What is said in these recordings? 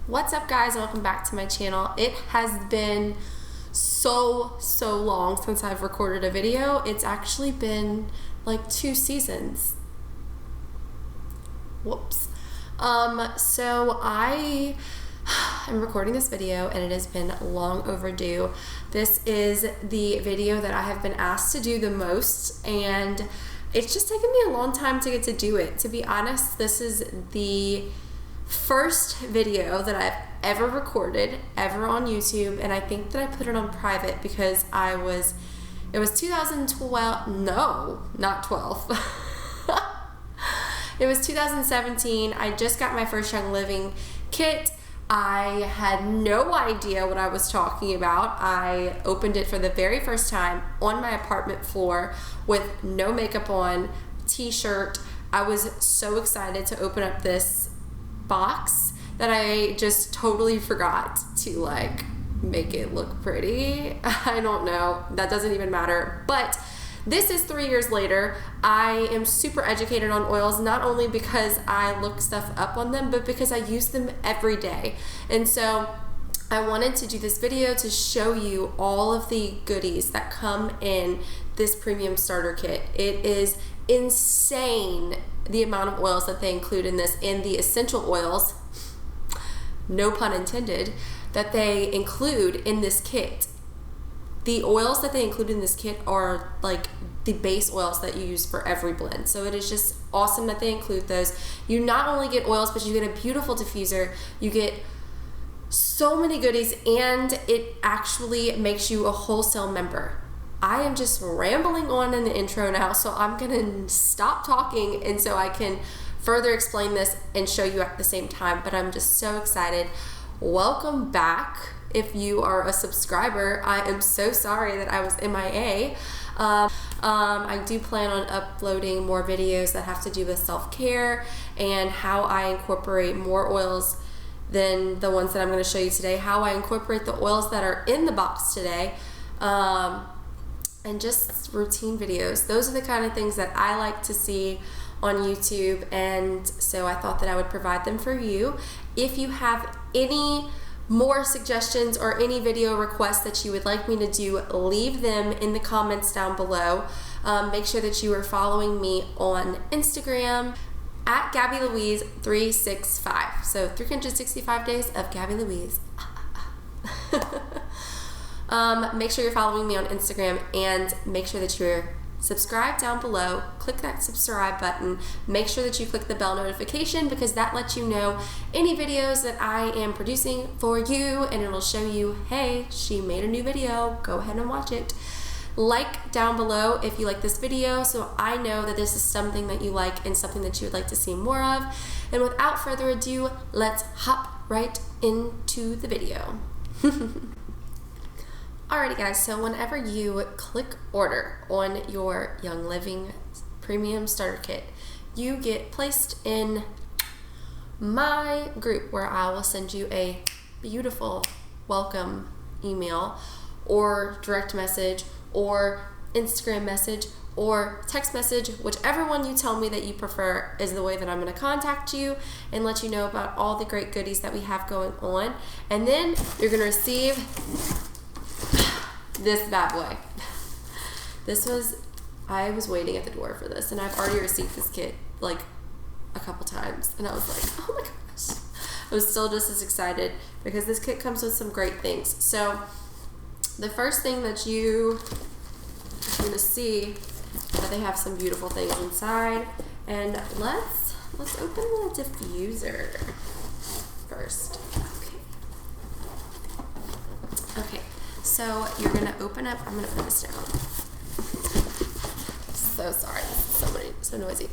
What's up, guys? Welcome back to my channel. It has been so long since I've recorded a video. It's actually been like 2 seasons. Whoops. So I am recording this video and it has been long overdue. This is the video that I have been asked to do the most, and it's just taken me a long time to get to do it. To be honest, this is the first video that I've ever recorded ever on YouTube, and I think that I put it on private because it was 2012, no, not 12. It was 2017. I just got my first Young Living kit. I had no idea what I was talking about. I opened it for the very first time on my apartment floor with no makeup on, t-shirt. I was so excited to open up this box that I just totally forgot to like make it look pretty. I don't know, that doesn't even matter, but this is 3 years later. I am super educated on oils, not only because I look stuff up on them, but because I use them every day. And so I wanted to do this video to show you all of the goodies that come in this premium starter kit. It is insane the amount of oils that they include in this, and the essential oils, no pun intended, that they include in this kit. The oils that they include in this kit are like the base oils that you use for every blend. So it is just awesome that they include those. You not only get oils, but you get a beautiful diffuser. You get so many goodies, and it actually makes you a wholesale member. I am just rambling on in the intro now, so I'm gonna stop talking and so I can further explain this and show you at the same time. But I'm just so excited. Welcome back. If you are a subscriber, I am so sorry that I was MIA. I do plan on uploading more videos that have to do with self-care and how I incorporate more oils than the ones that I'm going to show you today, how I incorporate the oils that are in the box today, and just routine videos. Those are the kind of things that I like to see on YouTube, and so I thought that I would provide them for you. If you have any more suggestions or any video requests that you would like me to do, leave them in the comments down below. Make sure that you are following me on Instagram at Gabby Louise 365. So 365 days of Gabby Louise. Make sure you're following me on Instagram, and make sure that you're subscribed down below. Click that subscribe button. Make sure that you click the bell notification, because that lets you know any videos that I am producing for you, and it'll show you, hey, she made a new video, go ahead and watch it. Like down below if you like this video, so I know that this is something that you like and something that you would like to see more of. And without further ado, let's hop right into the video. Alrighty guys, so whenever you click order on your Young Living Premium Starter Kit, you get placed in my group where I will send you a beautiful welcome email or direct message or Instagram message or text message, whichever one you tell me that you prefer is the way that I'm going to contact you and let you know about all the great goodies that we have going on. And then you're going to receive this bad boy. I was waiting at the door for this, and I've already received this kit like a couple times, and I was like, oh my gosh. I was still just as excited because this kit comes with some great things. So the first thing that you're going to see, that they have some beautiful things inside, and let's open the diffuser first. Okay. So you're gonna open up, I'm gonna put this down. So sorry, so noisy.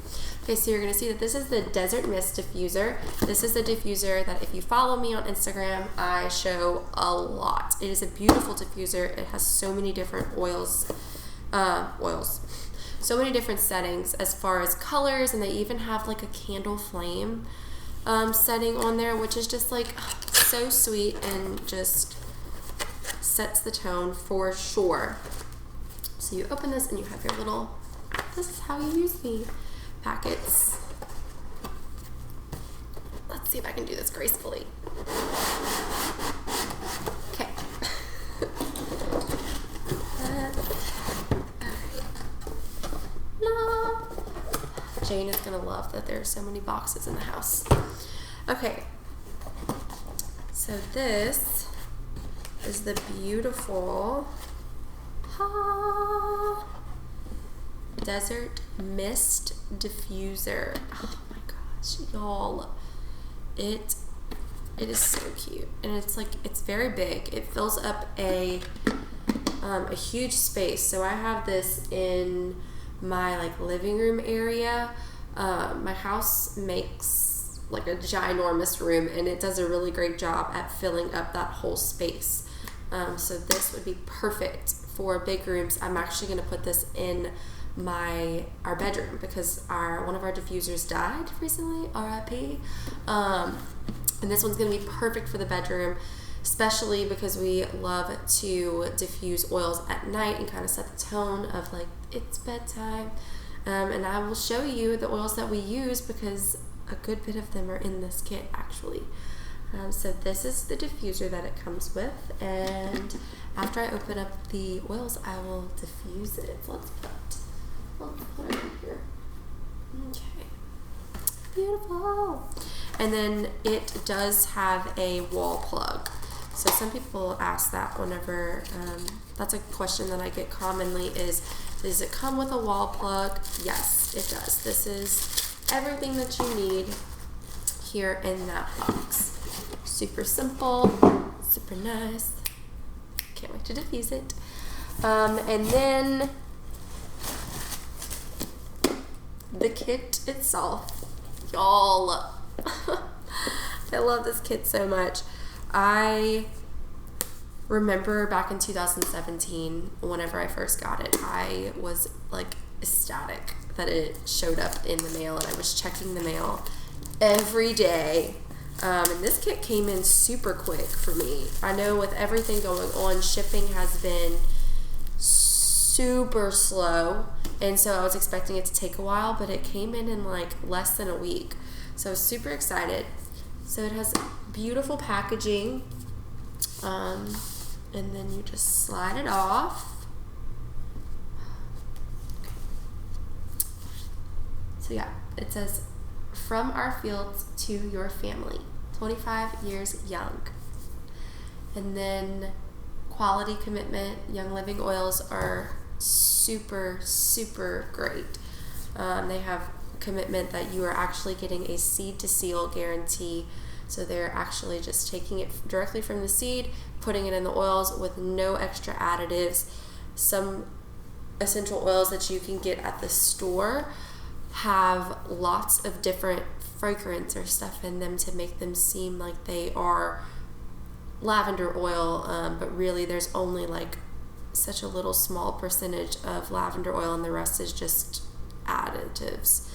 Okay, so you're gonna see that this is the Desert Mist diffuser. This is the diffuser that if you follow me on Instagram, I show a lot. It is a beautiful diffuser. It has so many different oils, so many different settings as far as colors, and they even have like a candle flame setting on there, which is just like so sweet and just sets the tone for sure. So you open this and you have your little, this is how you use the packets. Let's see if I can do this gracefully. Okay. Jane is gonna love that there are so many boxes in the house. Okay, so this is the beautiful Desert Mist diffuser. Oh my gosh, y'all, it is so cute, and it's very big. It fills up a huge space. So I have this in my like living room area. My house makes like a ginormous room, and it does a really great job at filling up that whole space. So this would be perfect for big rooms. I'm actually going to put this in our bedroom because one of our diffusers died recently, RIP. And this one's going to be perfect for the bedroom, especially because we love to diffuse oils at night and kind of set the tone of like it's bedtime. And I will show you the oils that we use because a good bit of them are in this kit actually. So this is the diffuser that it comes with, and after I open up the oils, I will diffuse it. So let's put it in here. Okay, beautiful. And then it does have a wall plug. So some people ask that whenever, that's a question that I get commonly is, does it come with a wall plug? Yes, it does. This is everything that you need here in that box. Super simple, super nice. Can't wait to diffuse it. And then the kit itself, y'all. I love this kit so much. I remember back in 2017, whenever I first got it, I was like ecstatic that it showed up in the mail, and I was checking the mail every day. And this kit came in super quick for me. I know with everything going on, shipping has been super slow, and so I was expecting it to take a while, but it came in like less than a week. So I was super excited. So it has beautiful packaging, and then you just slide it off. So yeah, it says, "From our fields to your family, 25 years young." And then quality commitment. Young Living oils are super, super great. They have commitment that you are actually getting a seed to seal guarantee. So they're actually just taking it directly from the seed, putting it in the oils with no extra additives. Some essential oils that you can get at the store have lots of different fragrance or stuff in them to make them seem like they are lavender oil, but really there's only like such a little small percentage of lavender oil, and the rest is just additives.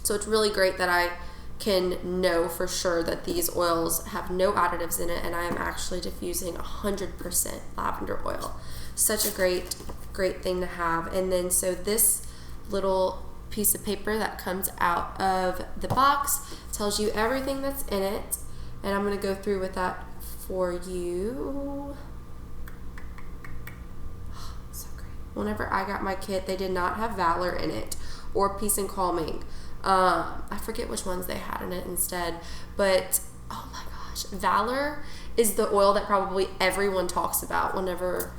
So it's really great that I can know for sure that these oils have no additives in it, and I am actually diffusing 100% lavender oil. Such a great thing to have. And then so this little piece of paper that comes out of the box tells you everything that's in it, and I'm going to go through with that for you. So great. Whenever I got my kit, they did not have Valor in it or Peace and Calming. I forget which ones they had in it instead, but oh my gosh, Valor is the oil that probably everyone talks about whenever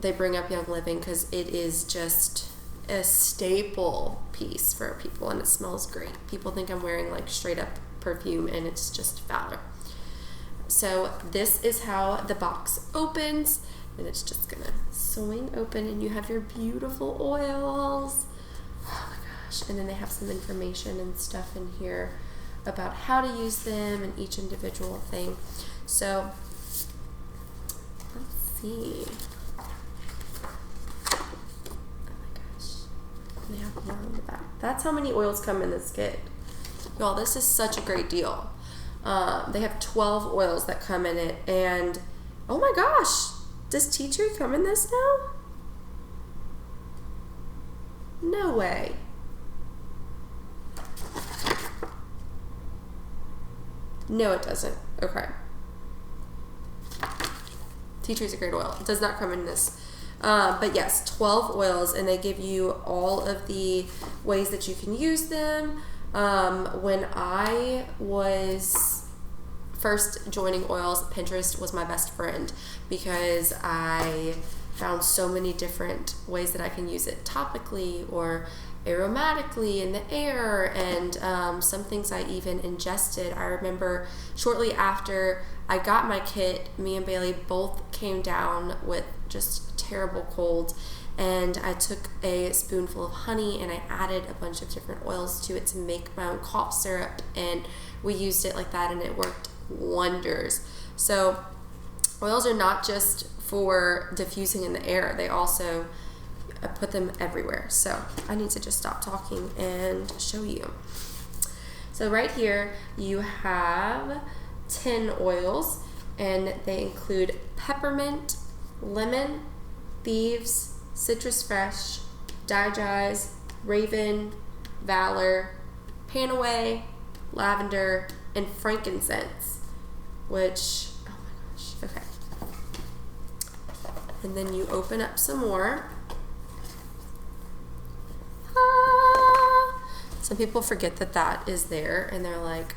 they bring up Young Living, because it is just a staple piece for people, and it smells great. People think I'm wearing like straight up perfume, and it's just Valor. So this is how the box opens, and it's just gonna swing open, and you have your beautiful oils. Oh my gosh, gosh. And then they have some information and stuff in here about how to use them and each individual thing. So let's see. Oh my gosh. They have more on the back. That's how many oils come in this kit. Y'all, this is such a great deal. They have 12 oils that come in it, and oh my gosh, does tea tree come in this now? No way. No, it doesn't. Okay. Tea tree is a great oil. It does not come in this. But yes, 12 oils, and they give you all of the ways that you can use them. When I was first joining oils, Pinterest was my best friend because I found so many different ways that I can use it topically or aromatically in the air, and some things I even ingested. I remember shortly after I got my kit, me and Bailey both came down with just a terrible cold, and I took a spoonful of honey and I added a bunch of different oils to it to make my own cough syrup, and we used it like that and it worked wonders. So oils are not just for diffusing in the air, they also put them everywhere. So I need to just stop talking and show you. So right here you have 10 oils, and they include peppermint, lemon, thieves, citrus fresh, digize, raven, valor, panaway, lavender, and frankincense, which, oh my gosh, okay. And then you open up some more. Some people forget that that is there, and they're like,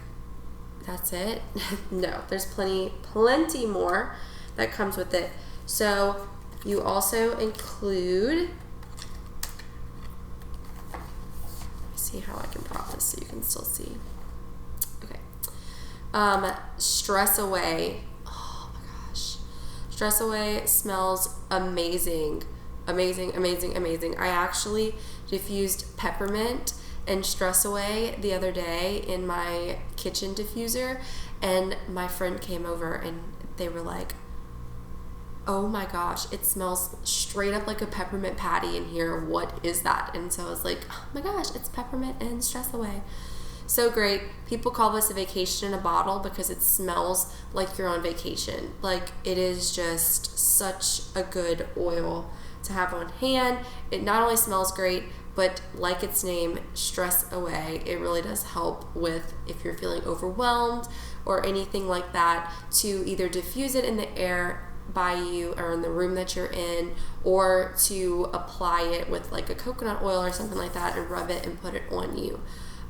that's it? No, there's plenty more that comes with it. So you also include, let me see how I can prop this so you can still see. Okay. Stress Away. Oh my gosh. Stress Away smells amazing. Amazing, amazing, amazing. I actually diffused peppermint and Stress Away the other day in my kitchen diffuser, and my friend came over and they were like, oh my gosh, it smells straight up like a peppermint patty in here. What is that? And so I was like, oh my gosh, it's peppermint and Stress Away. So great. People call this a vacation in a bottle because it smells like you're on vacation. Like, it is just such a good oil to have on hand. It not only smells great, but like its name, Stress Away, it really does help with if you're feeling overwhelmed or anything like that, to either diffuse it in the air by you or in the room that you're in, or to apply it with like a coconut oil or something like that and rub it and put it on you.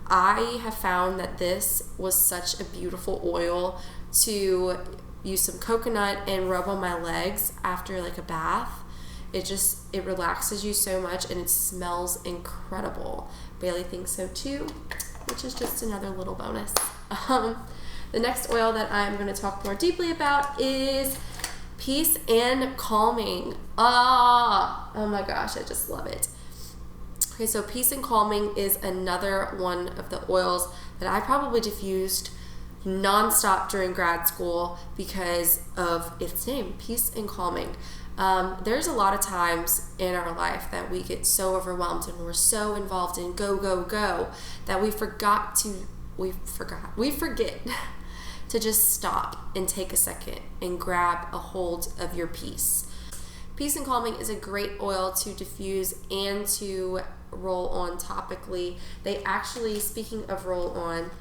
I have found that this was such a beautiful oil to use some coconut and rub on my legs after like a bath. It relaxes you so much, and it smells incredible. Bailey thinks so too, which is just another little bonus. The next oil that I'm going to talk more deeply about is Peace and Calming. Oh my gosh, I just love it. Okay, so Peace and Calming is another one of the oils that I probably diffused nonstop during grad school because of its name, Peace and Calming. There's a lot of times in our life that we get so overwhelmed and we're so involved in go, go, go that we forget to just stop and take a second and grab a hold of your peace. Peace and Calming is a great oil to diffuse and to roll on topically. They actually, speaking of roll on,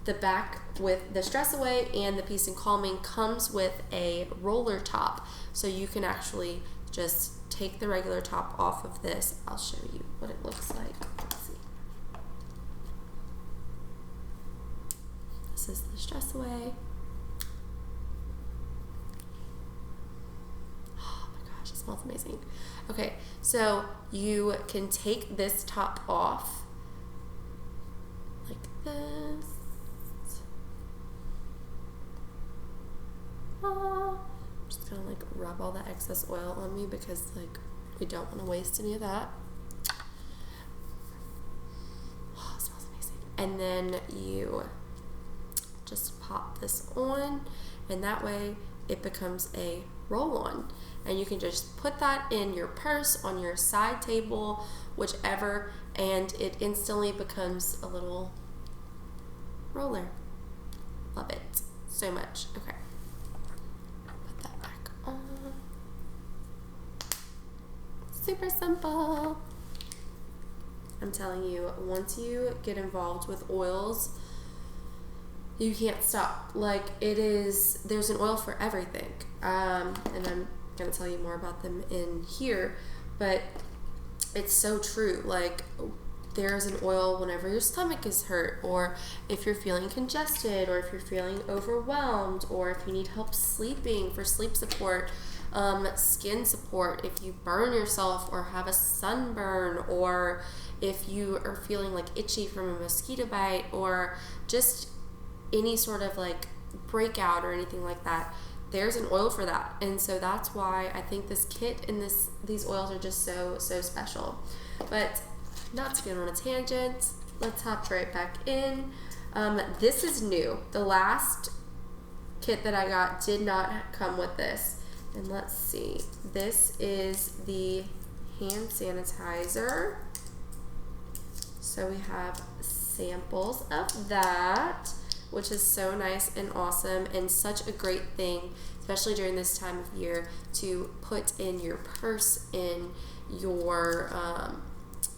the back with the Stress Away and the Peace and Calming comes with a roller top. So you can actually just take the regular top off of this. I'll show you what it looks like. Let's see. This is the Stress Away. Oh my gosh, it smells amazing. Okay, so you can take this top off like this. I'm just gonna like rub all the excess oil on me because like we don't want to waste any of that. and then you just pop this on, and that way it becomes a roll-on, and you can just put that in your purse, on your side table, whichever, and it instantly becomes a little roller. Love it so much. Okay, put that back on. Super simple. I'm telling you, once you get involved with oils, you can't stop. Like, there's an oil for everything. And I'm going to tell you more about them in here, but it's so true. Like, there's an oil whenever your stomach is hurt, or if you're feeling congested, or if you're feeling overwhelmed, or if you need help sleeping for sleep support, skin support, if you burn yourself or have a sunburn, or if you are feeling like itchy from a mosquito bite, or just any sort of like breakout or anything like that, there's an oil for that. And so that's why I think this kit and these oils are just so special. But not to get on a tangent, let's hop right back in. This is new. The last kit that I got did not come with this. And let's see, this is the hand sanitizer. So we have samples of that, which is so nice and awesome, and such a great thing, especially during this time of year, to put in your purse, in your,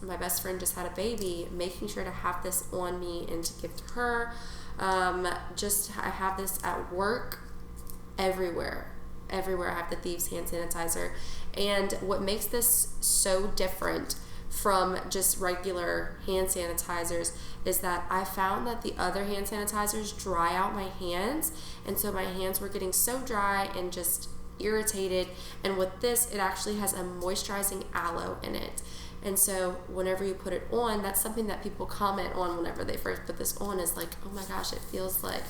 my best friend just had a baby, making sure to have this on me and to give to her. I have this at work, everywhere I have the Thieves hand sanitizer. And what makes this so different from just regular hand sanitizers is that I found that the other hand sanitizers dry out my hands, and so my hands were getting so dry and just irritated, and with this, it actually has a moisturizing aloe in it. And so whenever you put it on, that's something that people comment on whenever they first put this on, is like, oh my gosh, it feels like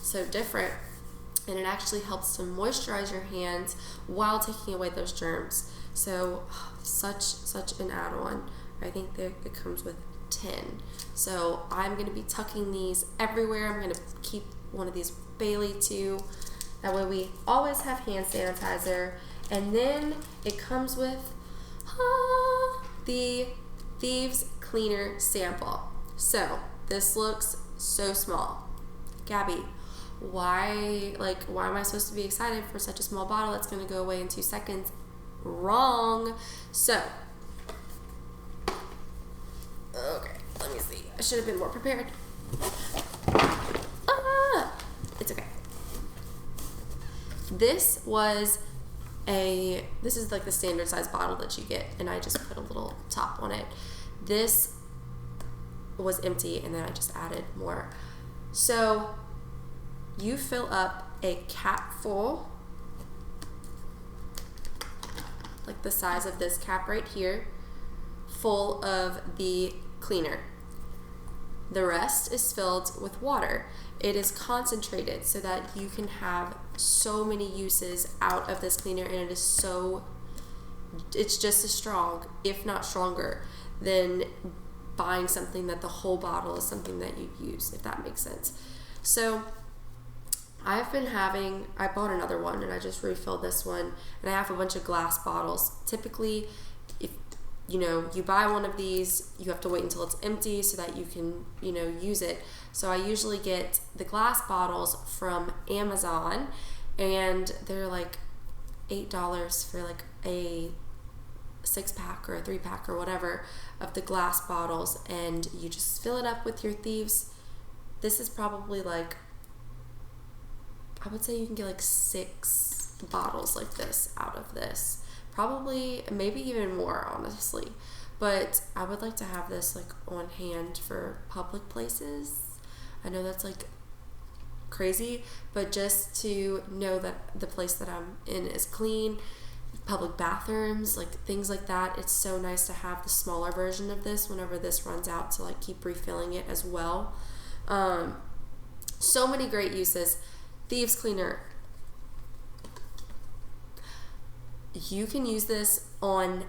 so different. And it actually helps to moisturize your hands while taking away those germs. So such an add-on. I think that it comes with 10. So I'm going to be tucking these everywhere. I'm going to keep one of these Bailey too. That way we always have hand sanitizer. And then it comes with the Thieves Cleaner sample. So this looks so small. Gabby, why am I supposed to be excited for such a small bottle that's going to go away in 2 seconds? Wrong. So, okay, let me see. I should have been more prepared. It's okay. This is like the standard size bottle that you get, and I just put a little top on it. This was empty, and then I just added more. So, you fill up a cap full, like the size of this cap right here, full of the cleaner. The rest is filled with water. It is concentrated so that you can have so many uses out of this cleaner, and it's just as strong, if not stronger, than buying something that the whole bottle is something that you use, if that makes sense. So I bought another one, and I just refilled this one, and I have a bunch of glass bottles. Typically, if you buy one of these, you have to wait until it's empty so that you can use it. So I usually get the glass bottles from Amazon, and they're like $8 for like a 6-pack or a 3-pack or whatever of the glass bottles, and you just fill it up with your Thieves. This is probably like, I would say you can get like 6 bottles like this out of this. Probably, maybe even more, honestly. But I would like to have this like on hand for public places. I know that's like crazy, but just to know that the place that I'm in is clean, public bathrooms, like things like that. It's so nice to have the smaller version of this whenever this runs out, to like keep refilling it as well. So many great uses. Thieves Cleaner. You can use this on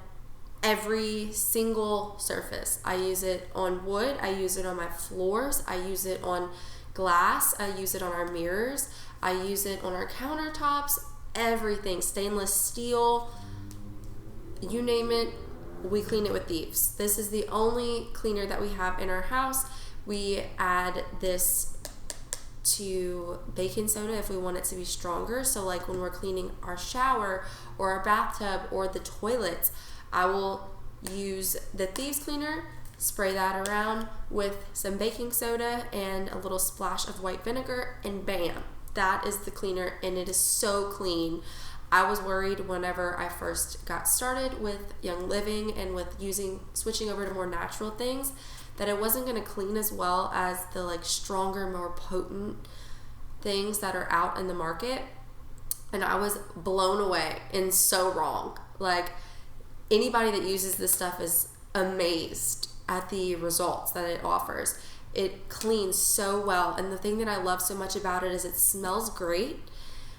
every single surface. I use it on wood, I use it on my floors, I use it on glass, I use it on our mirrors, I use it on our countertops, everything, stainless steel, you name it, we clean it with Thieves. This is the only cleaner that we have in our house. We add this to baking soda if we want it to be stronger. So like when we're cleaning our shower or our bathtub or the toilets, I will use the Thieves cleaner, spray that around with some baking soda and a little splash of white vinegar, and bam, that is the cleaner, and it is so clean. I was worried whenever I first got started with Young Living and with switching over to more natural things, that it wasn't going to clean as well as the like stronger, more potent things that are out in the market. And I was blown away and so wrong. Like, anybody that uses this stuff is amazed at the results that it offers. It cleans so well, and the thing that I love so much about it is it smells great.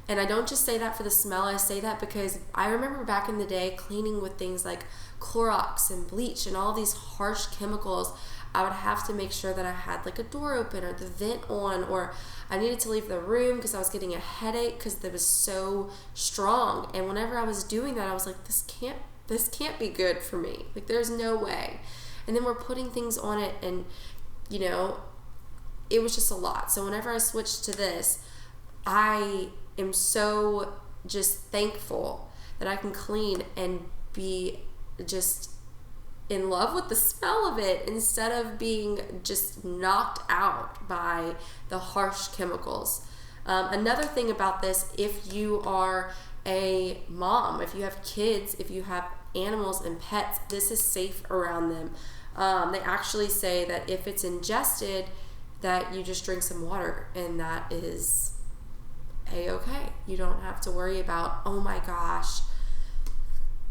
And I don't just say that for the smell, I say that because I remember back in the day cleaning with things like Clorox and bleach and all these harsh chemicals. I would have to make sure that I had like a door open or the vent on, or I needed to leave the room because I was getting a headache because it was so strong. And whenever I was doing that, I was like, this can't be good for me. Like, there's no way. And then we're putting things on it, and you know, it was just a lot. So whenever I switched to this, I am so just thankful that I can clean and be just in love with the smell of it instead of being just knocked out by the harsh chemicals. Another thing about this, if you are a mom, if you have kids, if you have animals and pets, this is safe around them. They actually say that if it's ingested, that you just drink some water, and that is a-okay. You don't have to worry about, oh my gosh,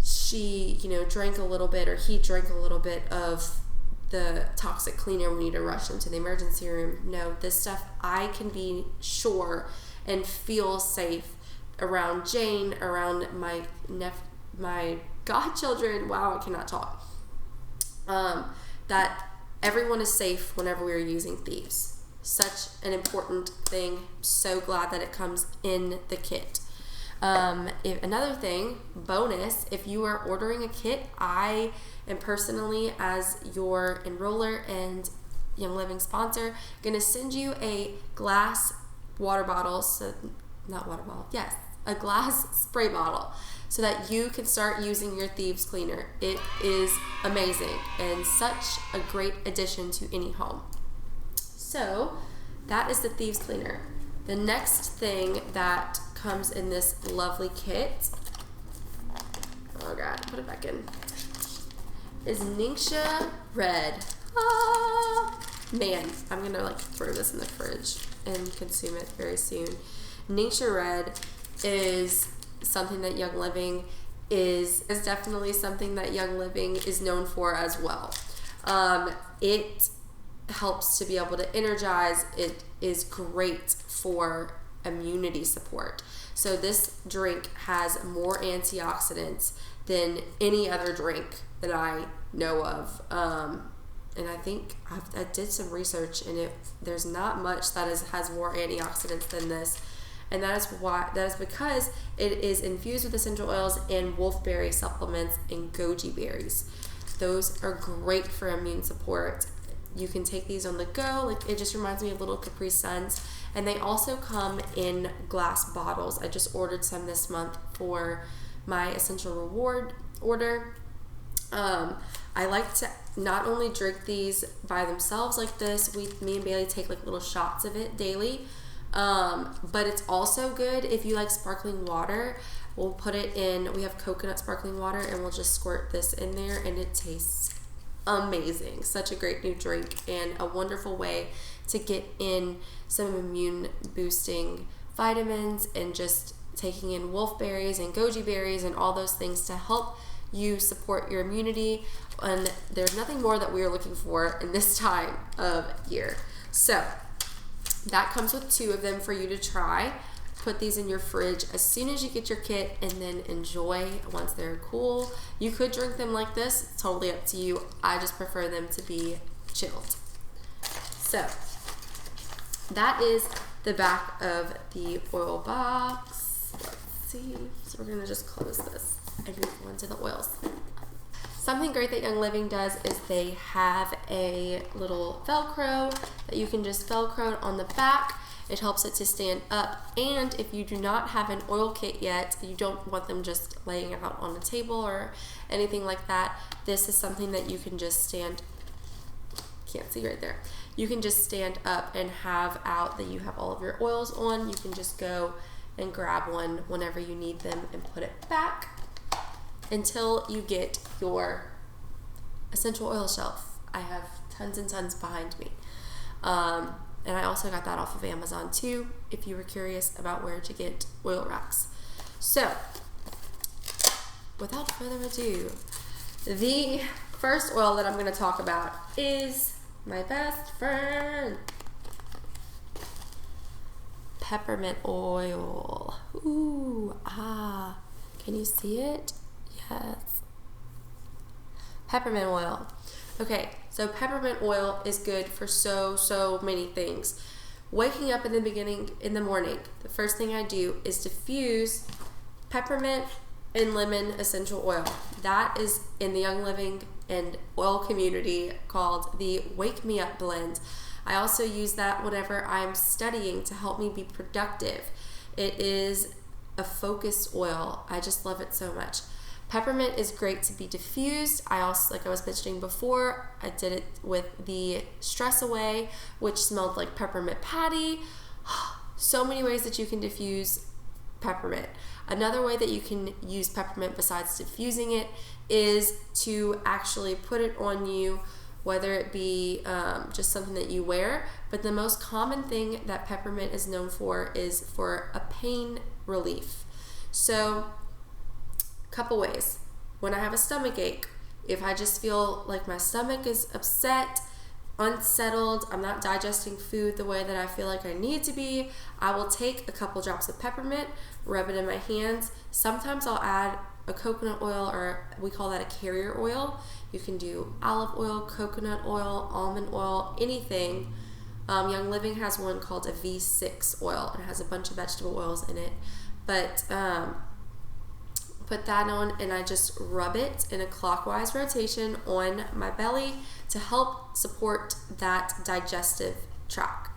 she, drank a little bit, or he drank a little bit of the toxic cleaner, we need to rush them to the emergency room. No, this stuff, I can be sure and feel safe around Jane, around my godchildren. Wow, I cannot talk. That everyone is safe whenever we are using Thieves. Such an important thing. So glad that it comes in the kit. Another thing, bonus, if you are ordering a kit, I am personally, as your enroller and Young Living sponsor, going to send you a glass water bottle, a glass spray bottle, so that you can start using your Thieves cleaner. It is amazing and such a great addition to any home. So that is the Thieves cleaner. The next thing that comes in this lovely kit, oh god, put it back in, is Ningxia Red. Man, I'm gonna throw this in the fridge and consume it very soon. Ningxia Red is something that Young Living is definitely something that Young Living is known for as well. It helps to be able to energize. It is great for immunity support. So this drink has more antioxidants than any other drink that I know of. And I think I did some research, and there's not much that has more antioxidants than this. And that is because it is infused with essential oils and wolfberry supplements and goji berries. Those are great for immune support. You can take these on the go. It just reminds me of little Capri Suns. And they also come in glass bottles. I just ordered some this month for my Essential Reward order. I like to not only drink these by themselves like this. Me and Bailey take little shots of it daily. But it's also good if you like sparkling water. We'll put it in, we have coconut sparkling water, and we'll just squirt this in there, and it tastes amazing. Such a great new drink, and a wonderful way to get in some immune boosting vitamins, and just taking in wolfberries and goji berries and all those things to help you support your immunity. And there's nothing more that we are looking for in this time of year. So that comes with 2 of them for you to try. put these in your fridge as soon as you get your kit and then enjoy once they're cool. You could drink them like this, it's totally up to you. I just prefer them to be chilled. So that is the back of the oil box. Let's see. So we're gonna just close this and move on to the oils. Something great that Young Living does is they have a little Velcro that you can just Velcro on the back. It helps it to stand up, and if you do not have an oil kit yet, you don't want them just laying out on a table or anything like that, this is something that you can just stand, can't see right there, you can just stand up and have out that you have all of your oils on. You can just go and grab one whenever you need them and put it back until you get your essential oil shelf. I have tons and tons behind me. And I also got that off of Amazon too, if you were curious about where to get oil racks. So, without further ado, the first oil that I'm going to talk about is my best friend, peppermint oil. Ooh, ah, can you see it? Yes. Peppermint oil. Okay, so peppermint oil is good for so many things. Waking up in the morning, the first thing I do is diffuse peppermint and lemon essential oil. That is in the Young Living and oil community called the Wake Me Up blend. I also use that whenever I'm studying to help me be productive. It is a focused oil. I just love it so much. Peppermint is great to be diffused. I also, like I was mentioning before, I did it with the Stress Away, which smelled like peppermint patty. So many ways that you can diffuse peppermint. Another way that you can use peppermint besides diffusing it is to actually put it on you, whether it be just something that you wear. But the most common thing that peppermint is known for is for a pain relief. So, couple ways. When I have a stomach ache, if I just feel like my stomach is upset, unsettled, I'm not digesting food the way that I feel like I need to be, I will take a couple drops of peppermint, rub it in my hands. Sometimes I'll add a coconut oil, or we call that a carrier oil. You can do olive oil, coconut oil, almond oil, anything. Young Living has one called a V6 oil, and it has a bunch of vegetable oils in it. But put that on, and I just rub it in a clockwise rotation on my belly to help support that digestive tract.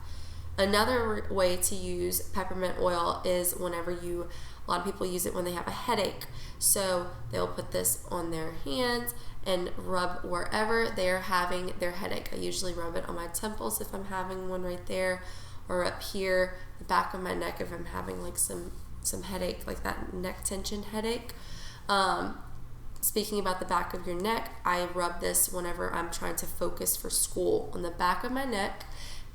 Another way to use peppermint oil is whenever a lot of people use it when they have a headache. So they'll put this on their hands and rub wherever they're having their headache. I usually rub it on my temples if I'm having one right there, or up here, the back of my neck if I'm having like some headache, like that neck tension headache. Speaking about the back of your neck, I rub this whenever I'm trying to focus for school on the back of my neck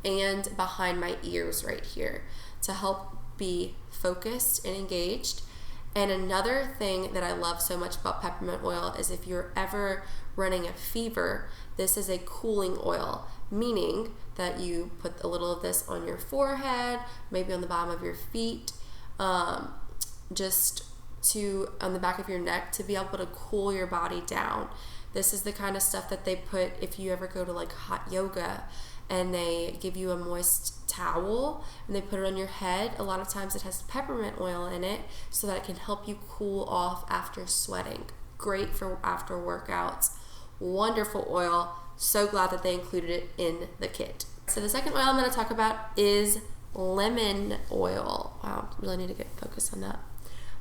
and behind my ears right here to help be focused and engaged. And another thing that I love so much about peppermint oil is if you're ever running a fever, this is a cooling oil, meaning that you put a little of this on your forehead, maybe on the bottom of your feet, just on the back of your neck to be able to cool your body down. This is the kind of stuff that they put if you ever go to like hot yoga and they give you a moist towel and they put it on your head. A lot of times it has peppermint oil in it so that it can help you cool off after sweating. Great for after workouts. Wonderful oil. So glad that they included it in the kit. So the second oil I'm going to talk about is lemon oil. Wow, really need to get focused on that.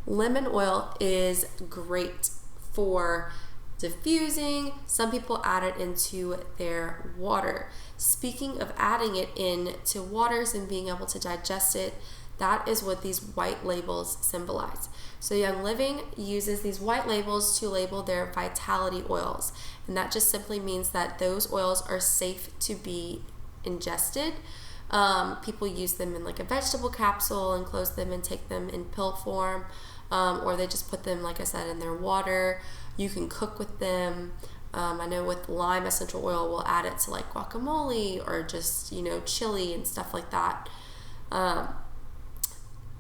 Lemon oil is great for diffusing. Some people add it into their water. Speaking of adding it into waters and being able to digest it, that is what these white labels symbolize. So Young Living uses these white labels to label their vitality oils, and that just simply means that those oils are safe to be ingested. People use them in like a vegetable capsule and close them and take them in pill form, or they just put them, like I said, in their water. You can cook with them. I know with lime essential oil, we'll add it to like guacamole or just, chili and stuff like that.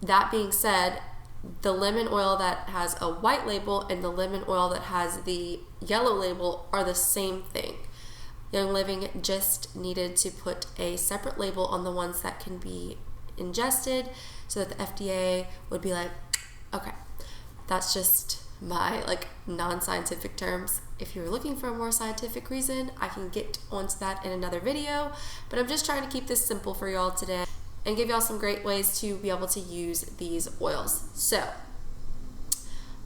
that being said, the lemon oil that has a white label and the lemon oil that has the yellow label are the same thing. Young Living just needed to put a separate label on the ones that can be ingested so that the FDA would be like, okay, that's just my non-scientific terms. If you're looking for a more scientific reason, I can get onto that in another video, but I'm just trying to keep this simple for y'all today and give y'all some great ways to be able to use these oils. So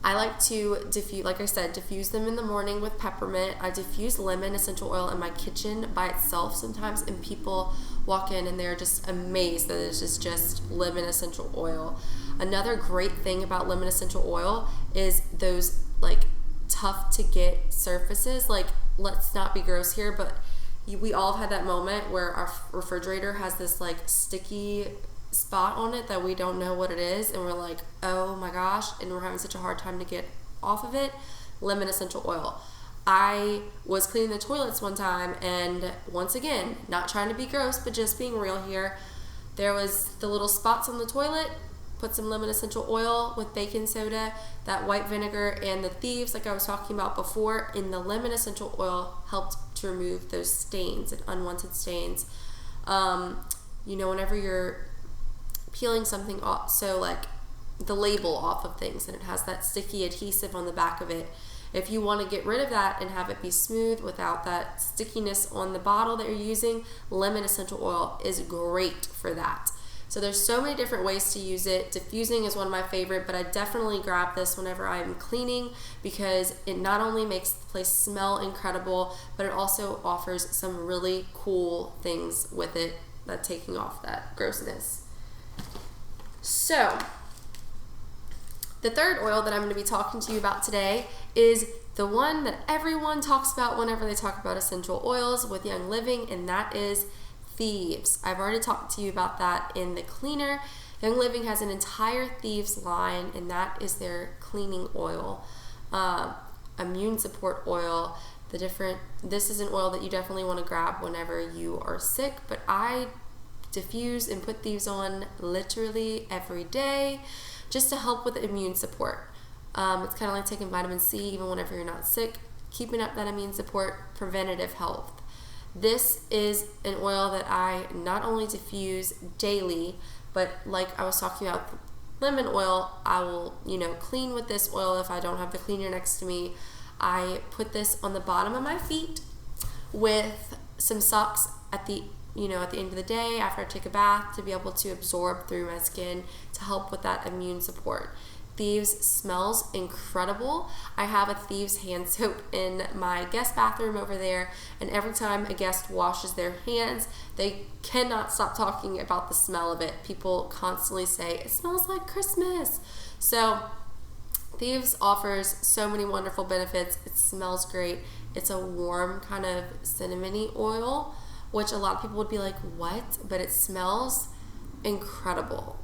I like to diffuse them in the morning with peppermint. I diffuse lemon essential oil in my kitchen by itself sometimes, and people walk in and they're just amazed that this is just lemon essential oil. Another great thing about lemon essential oil is those tough to get surfaces. Let's not be gross here, but we all have had that moment where our refrigerator has this sticky spot on it that we don't know what it is, and we're like, oh my gosh, and we're having such a hard time to get off of it. Lemon essential oil. I was cleaning the toilets one time, and once again, not trying to be gross, but just being real here, there was the little spots on the toilet. Put some lemon essential oil with baking soda, that white vinegar, and the thieves like I was talking about before, and the lemon essential oil helped to remove those stains and unwanted stains. Whenever you're peeling something off, so the label off of things, and it has that sticky adhesive on the back of it. If you want to get rid of that and have it be smooth without that stickiness on the bottle that you're using, lemon essential oil is great for that. So there's so many different ways to use it. Diffusing is one of my favorite, but I definitely grab this whenever I'm cleaning because it not only makes the place smell incredible, but it also offers some really cool things with it, that taking off that grossness. So the third oil that I'm going to be talking to you about today is the one that everyone talks about whenever they talk about essential oils with Young Living, and that is Thieves. I've already talked to you about that in the cleaner. Young Living has an entire Thieves line, and that is their cleaning oil, immune support oil. This is an oil that you definitely want to grab whenever you are sick, but I diffuse and put Thieves on literally every day just to help with immune support. It's kind of like taking vitamin C even whenever you're not sick, keeping up that immune support, preventative health. This is an oil that I not only diffuse daily, but like I was talking about lemon oil, I will, clean with this oil if I don't have the cleaner next to me. I put this on the bottom of my feet with some socks at the end of the day after I take a bath to be able to absorb through my skin to help with that immune support. Thieves smells incredible. I have a Thieves hand soap in my guest bathroom over there, and every time a guest washes their hands, they cannot stop talking about the smell of it. People constantly say, it smells like Christmas. So Thieves offers so many wonderful benefits. It smells great. It's a warm kind of cinnamony oil, which a lot of people would be like, what? But it smells incredible.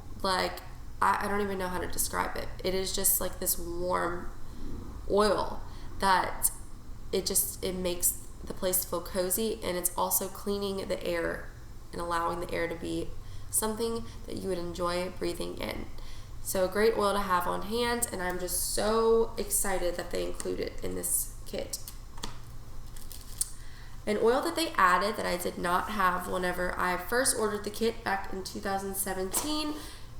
I don't even know how to describe it. It is just like this warm oil that it makes the place feel cozy, and it's also cleaning the air and allowing the air to be something that you would enjoy breathing in. So a great oil to have on hand, and I'm just so excited that they include it in this kit. An oil that they added that I did not have whenever I first ordered the kit back in 2017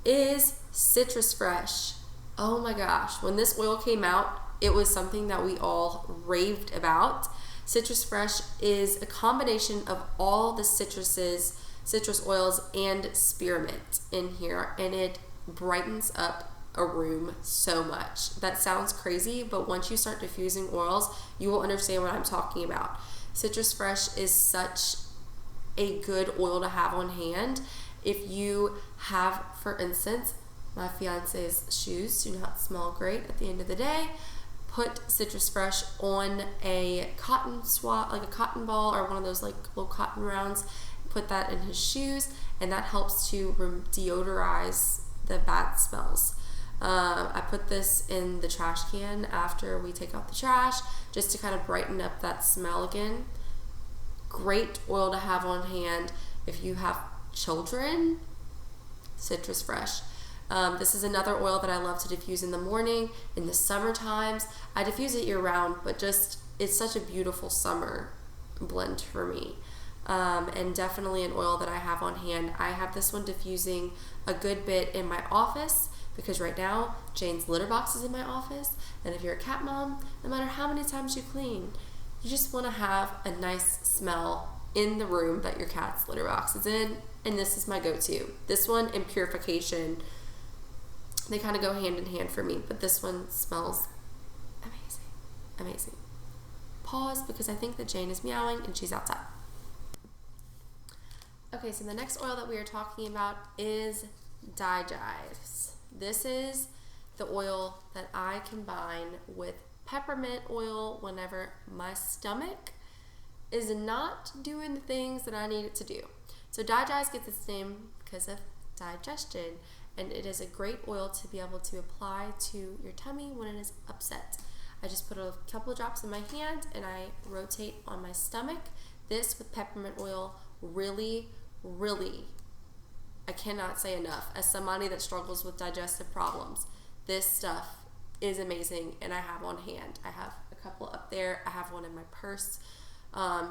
is Citrus Fresh. Oh my gosh, when this oil came out, it was something that we all raved about. Citrus Fresh is a combination of all the citrus oils and spearmint in here, and it brightens up a room so much. That sounds crazy, but once you start diffusing oils, you will understand what I'm talking about. Citrus Fresh is such a good oil to have on hand. If you have, for instance, my fiance's shoes do not smell great at the end of the day, put Citrus Fresh on a cotton swab, like a cotton ball or one of those little cotton rounds, put that in his shoes, and that helps to deodorize the bad smells. I put this in the trash can after we take out the trash just to kind of brighten up that smell again. Great oil to have on hand if you have children. Citrus Fresh. This is another oil that I love to diffuse in the morning, in the summer times. I diffuse it year round, but just it's such a beautiful summer blend for me. And definitely an oil that I have on hand. I have this one diffusing a good bit in my office because right now Jane's litter box is in my office, and if you're a cat mom, no matter how many times you clean, you just want to have a nice smell in the room that your cat's litter box is in, and this is my go-to. This one and purification, they kind of go hand in hand for me, but this one smells amazing. Pause because I think that Jane is meowing and she's outside. Okay, so the next oil that we are talking about is Digest. This is the oil that I combine with peppermint oil whenever my stomach is not doing the things that I need it to do. So Digest gets its name because of digestion, and it is a great oil to be able to apply to your tummy when it is upset. I just put a couple of drops in my hand and I rotate on my stomach. This with peppermint oil really, I cannot say enough. As somebody that struggles with digestive problems, this stuff is amazing, and I have on hand. I have a couple up there. I have one in my purse,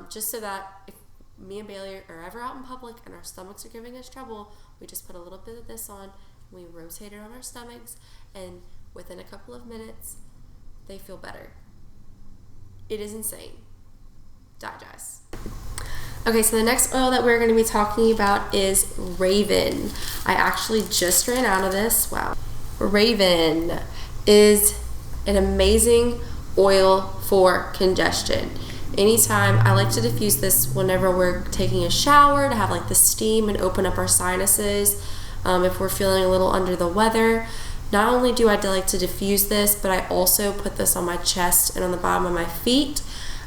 just so that if me and Bailey are ever out in public and our stomachs are giving us trouble, we just put a little bit of this on, we rotate it on our stomachs, and within a couple of minutes, they feel better. It is insane. Digest. Okay, so the next oil that we're going to be talking about is Raven. I actually just ran out of this. Wow. Raven is an amazing oil for congestion. Anytime, I like to diffuse this whenever we're taking a shower to have like the steam and open up our sinuses. If we're feeling a little under the weather. Not only do I like to diffuse this, but I also put this on my chest and on the bottom of my feet.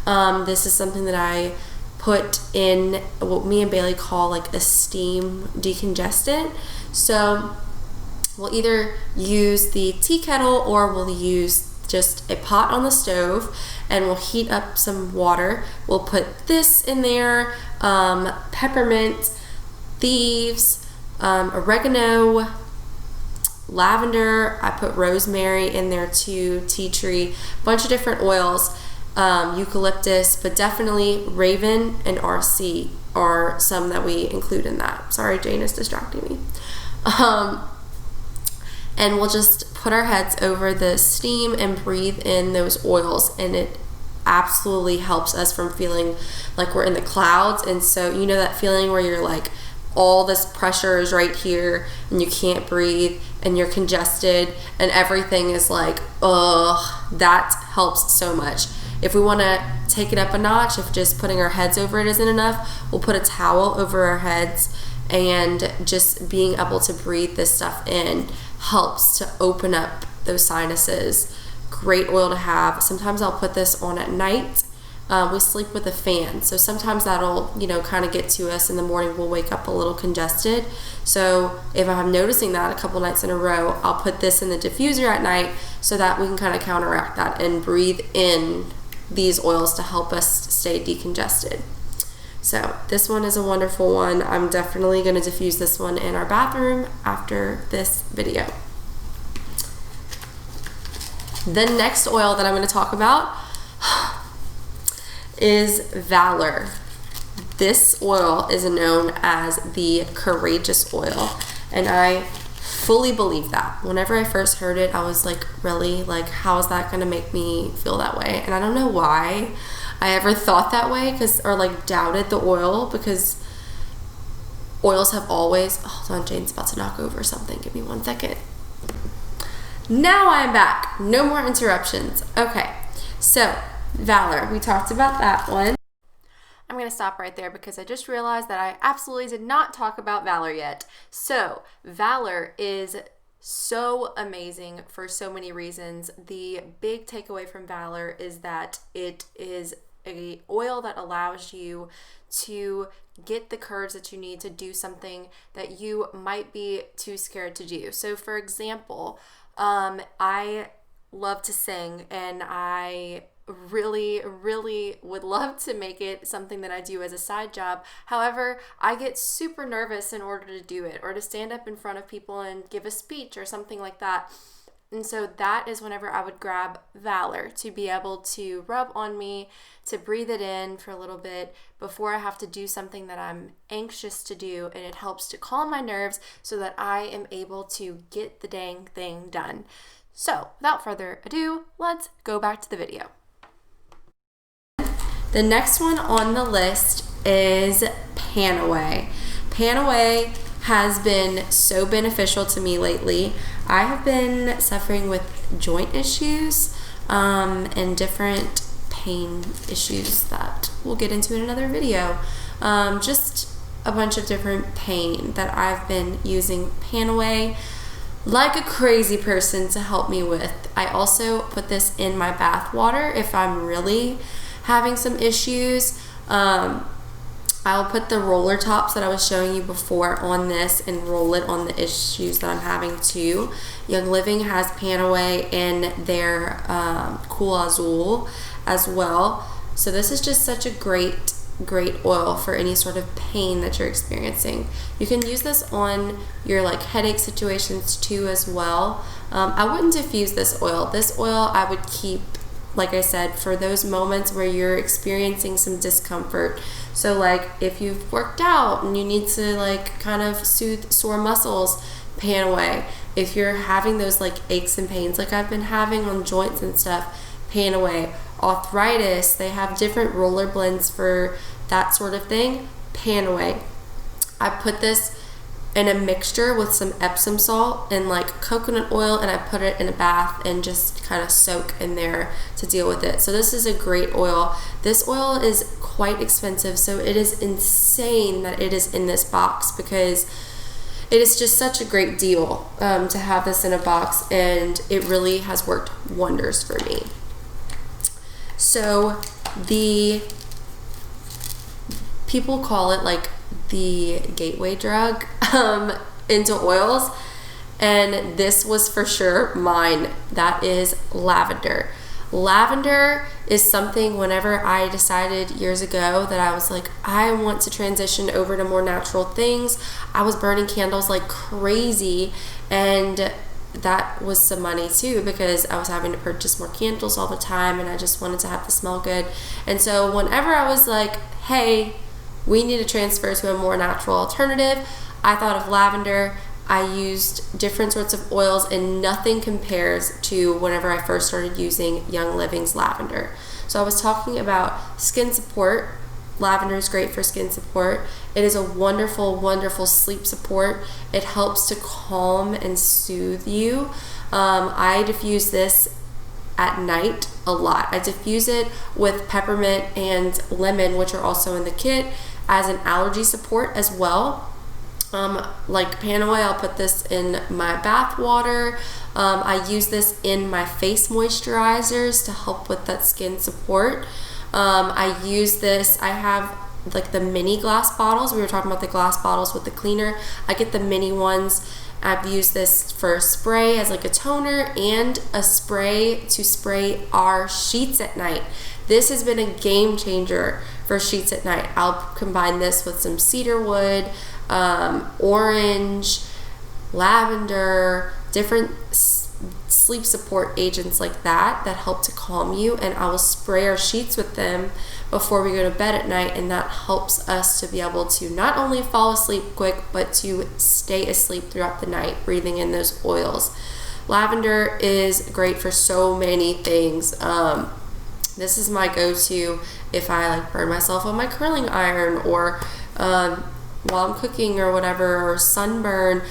This is something that I put in what me and Bailey call like a steam decongestant. So we'll either use the tea kettle or we'll use just a pot on the stove and we'll heat up some water. We'll put this in there, peppermint, thieves, oregano, lavender. I put rosemary in there too, tea tree, bunch of different oils. Eucalyptus, but definitely Raven and RC are some that we include in that. Sorry, Jane is distracting me. And we'll just put our heads over the steam and breathe in those oils, and it absolutely helps us from feeling like we're in the clouds. And so you know that feeling where you're like, all this pressure is right here and you can't breathe and you're congested and everything is like, ugh, that helps so much. If we want to take it up a notch, if just putting our heads over it isn't enough, we'll put a towel over our heads, and just being able to breathe this stuff in helps to open up those sinuses. Great oil to have. Sometimes I'll put this on at night. We sleep with a fan, so sometimes that'll, kind of get to us in the morning. We'll wake up a little congested. So if I'm noticing that a couple nights in a row, I'll put this in the diffuser at night so that we can kind of counteract that and breathe in these oils to help us stay decongested. So this one is a wonderful one. I'm definitely going to diffuse this one in our bathroom after this video. The next oil that I'm going to talk about is Valor. This oil is known as the courageous oil, and I fully believe that. Whenever I first heard it, I was like, really? Like, how is that going to make me feel that way? And I don't know why I ever thought that way, or like doubted the oil, because oils have always, hold on, Jane's about to knock over something. Give me 1 second. Now I'm back. No more interruptions. Okay, so Valor, we talked about that one. I'm going to stop right there because I just realized that I absolutely did not talk about Valor yet. So Valor is so amazing for so many reasons. The big takeaway from Valor is that it is a oil that allows you to get the courage that you need to do something that you might be too scared to do. So for example, I love to sing, and I really would love to make it something that I do as a side job. However, I get super nervous in order to do it, or to stand up in front of people and give a speech or something like that. And so that is whenever I would grab Valor to be able to rub on me, to breathe it in for a little bit before I have to do something that I'm anxious to do. And it helps to calm my nerves so that I am able to get the dang thing done. So without further ado, let's go back to the video. The next one on the list is Panaway. Panaway has been so beneficial to me lately. I have been suffering with joint issues and different pain issues that we'll get into in another video. Just a bunch of different pain that I've been using Panaway like a crazy person to help me with. I also put this in my bath water if I'm really having some issues. I'll put the roller tops that I was showing you before on this and roll it on the issues that I'm having too. Young Living has Panaway in their Cool Azul as well. So this is just such a great oil for any sort of pain that you're experiencing. You can use this on your like headache situations too as well. I wouldn't diffuse this oil. This oil I would keep, like I said, for those moments where you're experiencing some discomfort. So like if you've worked out and you need to like kind of soothe sore muscles, Panaway. If you're having those like aches and pains like I've been having on joints and stuff, Panaway. Arthritis, they have different roller blends for that sort of thing, Panaway. I put this in a mixture with some Epsom salt and like coconut oil, and I put it in a bath and just kind of soak in there to deal with it. So this is a great oil. This oil is quite expensive, so it is insane that it is in this box because it is just such a great deal to have this in a box, and it really has worked wonders for me. So the people call it like the gateway drug into oils, and this was for sure mine. That is lavender. Lavender is something whenever I decided years ago that I was like, I want to transition over to more natural things. I was burning candles like crazy, and that was some money too because I was having to purchase more candles all the time, and I just wanted to have the smell good. And so whenever I was like, hey, we need to transfer to a more natural alternative, I thought of lavender. I used different sorts of oils, and nothing compares to whenever I first started using Young Living's lavender. So I was talking about skin support. Lavender is great for skin support. It is a wonderful sleep support. It helps to calm and soothe you. I diffuse this at night a lot. I diffuse it with peppermint and lemon, which are also in the kit, as an allergy support as well. Like Panaway, I'll put this in my bath water. I use this in my face moisturizers to help with that skin support. I use this, I have like the mini glass bottles. We were talking about the glass bottles with the cleaner. I get the mini ones. I've used this for spray as like a toner, and a spray to spray our sheets at night. This has been a game changer for sheets at night. I'll combine this with some cedar wood, orange, lavender, different sleep support agents like that help to calm you, and I will spray our sheets with them before we go to bed at night, and that helps us to be able to not only fall asleep quick but to stay asleep throughout the night, breathing in those oils. Lavender is great for so many things. This is my go-to if I like burn myself on my curling iron, or while I'm cooking or whatever, or sunburn,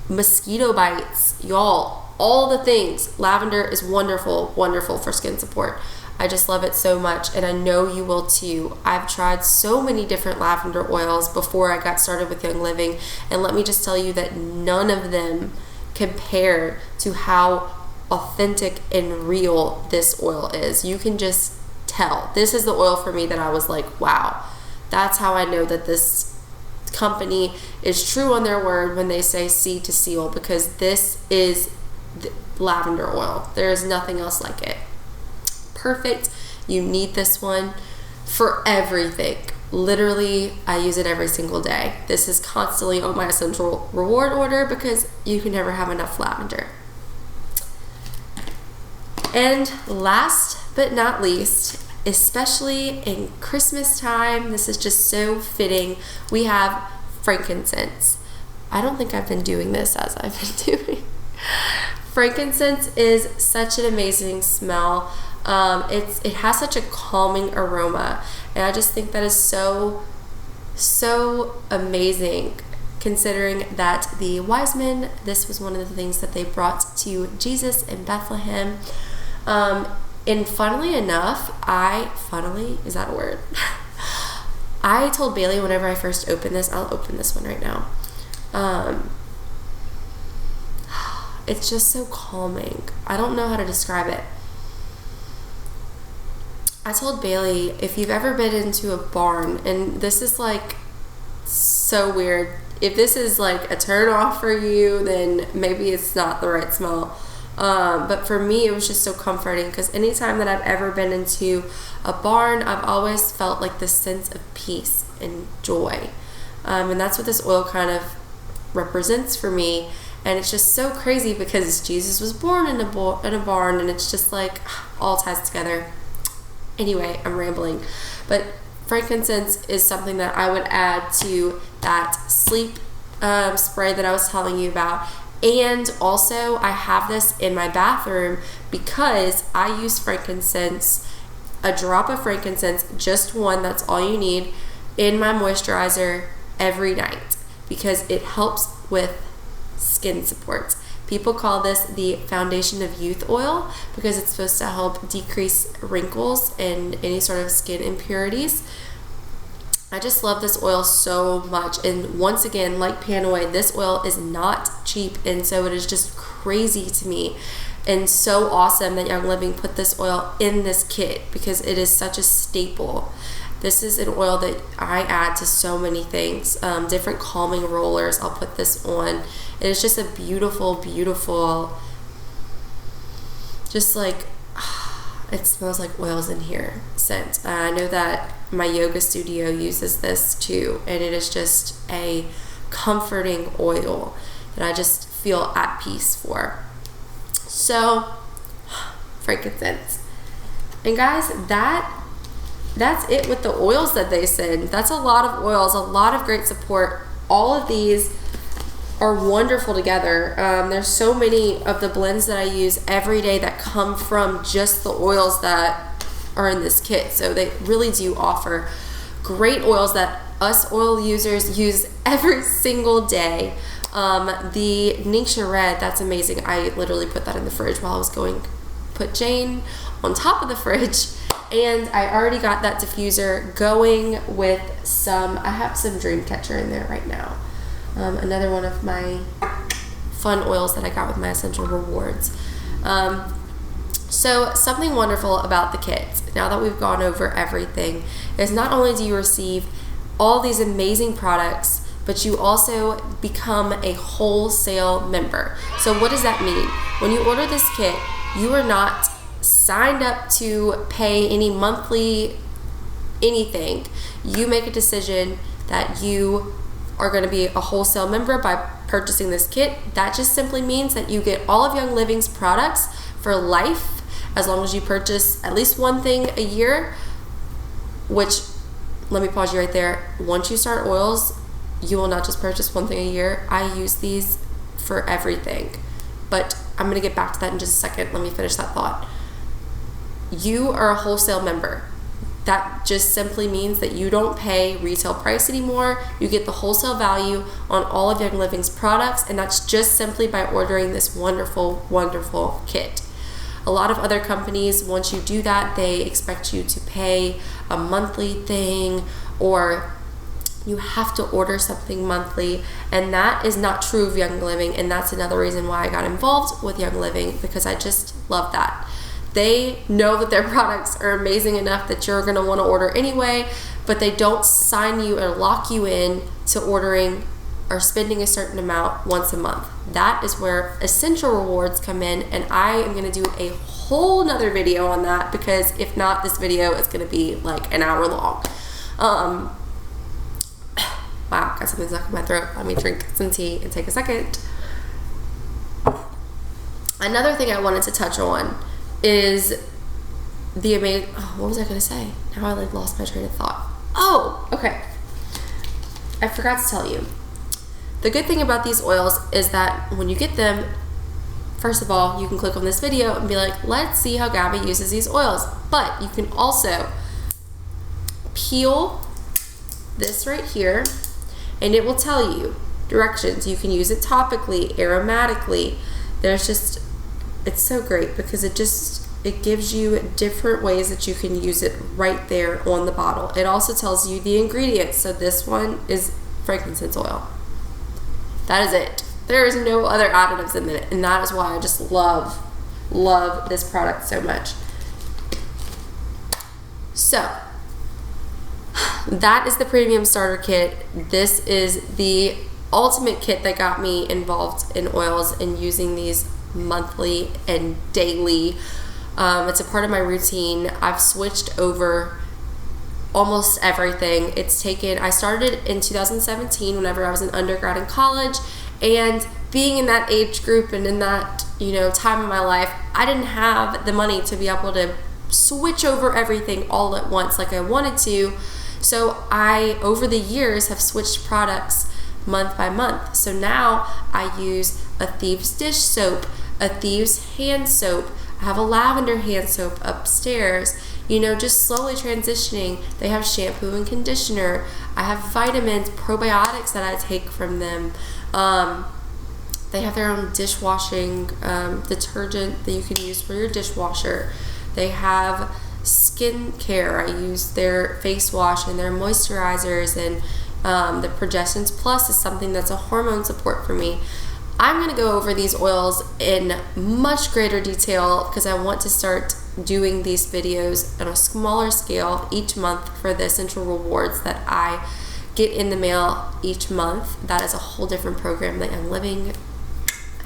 mosquito bites, y'all, all the things. Lavender is wonderful for skin support. I just love it so much, and I know you will too. I've tried so many different lavender oils before I got started with Young Living, and let me just tell you that none of them compare to how authentic and real this oil is. You can just tell. This is the oil for me that I was like, wow, that's how I know that this company is true on their word when they say seed to seal, because this is lavender oil. There is nothing else like it. Perfect. You need this one for everything. Literally, I use it every single day. This is constantly on my essential reward order because you can never have enough lavender. And last but not least, especially in Christmas time, this is just so fitting, we have frankincense. I don't think I've been doing this as I've been doing. Frankincense is such an amazing smell. It has such a calming aroma, and I just think that is so amazing, considering that the wise men, this was one of the things that they brought to Jesus in Bethlehem. And funnily enough, is that a word? I told Bailey whenever I first opened this, I'll open this one right now. It's just so calming. I don't know how to describe it. I told Bailey, if you've ever been into a barn, and this is like so weird, if this is like a turn off for you, then maybe it's not the right smell. But for me, it was just so comforting, because anytime that I've ever been into a barn, I've always felt like this sense of peace and joy. And that's what this oil kind of represents for me. And it's just so crazy because Jesus was born in a barn, and it's just like all ties together. Anyway, I'm rambling. But frankincense is something that I would add to that sleep spray that I was telling you about. And also, I have this in my bathroom because I use frankincense, a drop of frankincense, just one, that's all you need, in my moisturizer every night, because it helps with skin support. People call this the foundation of youth oil because it's supposed to help decrease wrinkles and any sort of skin impurities. I just love this oil so much, and once again, like Panoy, this oil is not cheap, and so it is just crazy to me and so awesome that Young Living put this oil in this kit because it is such a staple. This is an oil that I add to so many things, different calming rollers. I'll put this on. It is just a beautiful, beautiful, just like, it smells like oils in here scent. I know that my yoga studio uses this too, and it is just a comforting oil that I just feel at peace for. So, frankincense. And guys, that's it with the oils that they send. That's a lot of oils, a lot of great support. All of these are wonderful together. There's so many of the blends that I use every day that come from just the oils that are in this kit. So they really do offer great oils that us oil users use every single day. The Ningxia Red, that's amazing. I literally put that in the fridge while I was put Jane on top of the fridge. And I already got that diffuser going with I have some Dreamcatcher in there right now. Another one of my fun oils that I got with my essential rewards. So something wonderful about the kit, now that we've gone over everything, is not only do you receive all these amazing products, but you also become a wholesale member. So what does that mean? When you order this kit, you are not signed up to pay any monthly anything. You make a decision that you are going to be a wholesale member by purchasing this kit. That just simply means that you get all of Young Living's products for life, as long as you purchase at least one thing a year, which, let me pause you right there. Once you start oils, you will not just purchase one thing a year. I use these for everything, but I'm going to get back to that in just a second. Let me finish that thought. You are a wholesale member. That just simply means that you don't pay retail price anymore. You get the wholesale value on all of Young Living's products, and that's just simply by ordering this wonderful, wonderful kit. A lot of other companies, once you do that, they expect you to pay a monthly thing, or you have to order something monthly, and that is not true of Young Living, and that's another reason why I got involved with Young Living, because I just love that. They know that their products are amazing enough that you're going to want to order anyway, but they don't sign you or lock you in to ordering are spending a certain amount once a month. That is where essential rewards come in, and I am going to do a whole nother video on that, because if not, this video is going to be like an hour long. Wow, got something stuck in my throat. Let me drink some tea and take a second. Another thing I wanted to touch on is the amazing, what was I going to say? Now I like lost my train of thought. Oh, okay. I forgot to tell you. The good thing about these oils is that when you get them, first of all, you can click on this video and be like, let's see how Gabby uses these oils. But you can also peel this right here, and it will tell you directions. You can use it topically, aromatically. There's just, it's so great because it gives you different ways that you can use it right there on the bottle. It also tells you the ingredients. So this one is frankincense oil. That is it. There is no other additives in it, and that is why I just love this product so much. So that is the premium starter kit. This is the ultimate kit that got me involved in oils and using these monthly and daily. It's a part of my routine. I've switched over almost everything. I started in 2017 whenever I was an undergrad in college, and being in that age group and in that, time of my life, I didn't have the money to be able to switch over everything all at once like I wanted to. So I, over the years, have switched products month by month. So now I use a Thieves dish soap, a Thieves hand soap. I have a lavender hand soap upstairs, just slowly transitioning. They have shampoo and conditioner. I have vitamins, probiotics that I take from them. They have their own dishwashing detergent that you can use for your dishwasher. They have skin care. I use their face wash and their moisturizers, and the Progestins Plus is something that's a hormone support for me. I'm going to go over these oils in much greater detail because I want to start doing these videos on a smaller scale each month for the essential rewards that I get in the mail each month. That is a whole different program that Young Living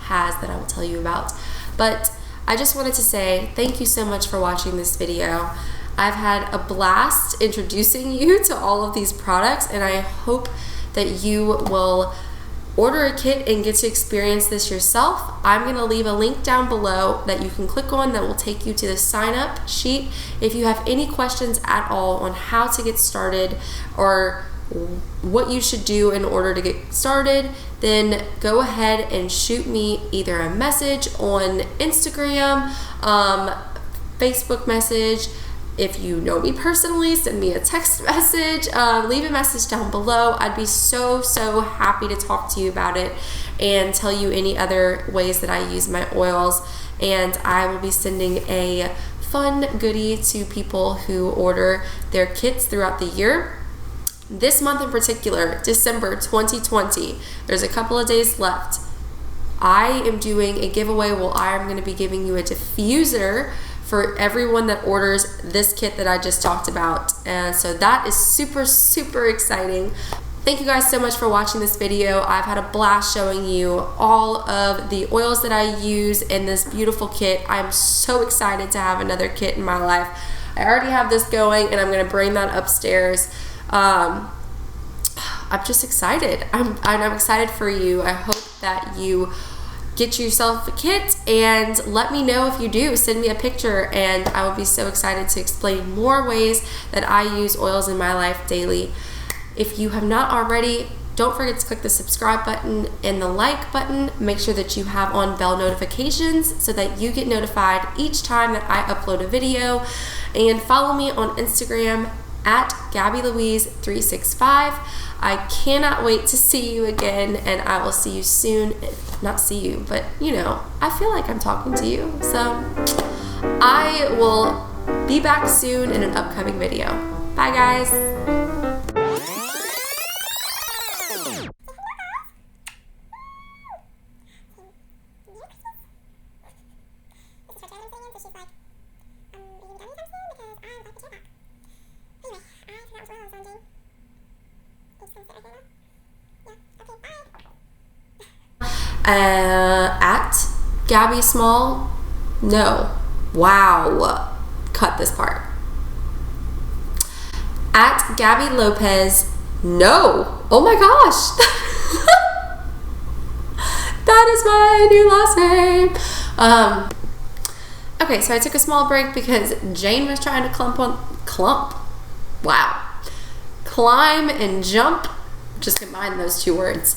has that I will tell you about. But I just wanted to say thank you so much for watching this video. I've had a blast introducing you to all of these products, and I hope that you will order a kit and get to experience this yourself. I'm going to leave a link down below that you can click on that will take you to the sign up sheet. If you have any questions at all on how to get started or what you should do in order to get started, then go ahead and shoot me either a message on Instagram, Facebook message. If you know me personally, send me a text message, leave a message down below. I'd be so happy to talk to you about it and tell you any other ways that I use my oils. And I will be sending a fun goodie to people who order their kits throughout the year. This month in particular, December 2020, there's a couple of days left. I am doing a giveaway where I am going to be giving you a diffuser for everyone that orders this kit that I just talked about. And so that is super exciting. Thank you guys so much for watching this video. I've had a blast showing you all of the oils that I use in this beautiful kit. I'm so excited to have another kit in my life. I already have this going, and I'm gonna bring that upstairs. I'm just excited. I'm excited for you. I hope that you get yourself a kit, and let me know if you do. Send me a picture, and I will be so excited to explain more ways that I use oils in my life daily. If you have not already, don't forget to click the subscribe button and the like button. Make sure that you have on bell notifications so that you get notified each time that I upload a video. And follow me on Instagram at GabbyLouise365. I cannot wait to see you again, and I will see you soon. Not see you, but I feel like I'm talking to you. So I will be back soon in an upcoming video. Bye guys. Anyway, I think that was well on sounding. Please come sit right here now. Yeah, okay, bye. At Gabby Small, no. Wow. Cut this part. At Gabby Lopez, no. Oh my gosh. That is my new last name. Okay, so I took a small break because Jane was trying to climb and jump. Just combine those two words.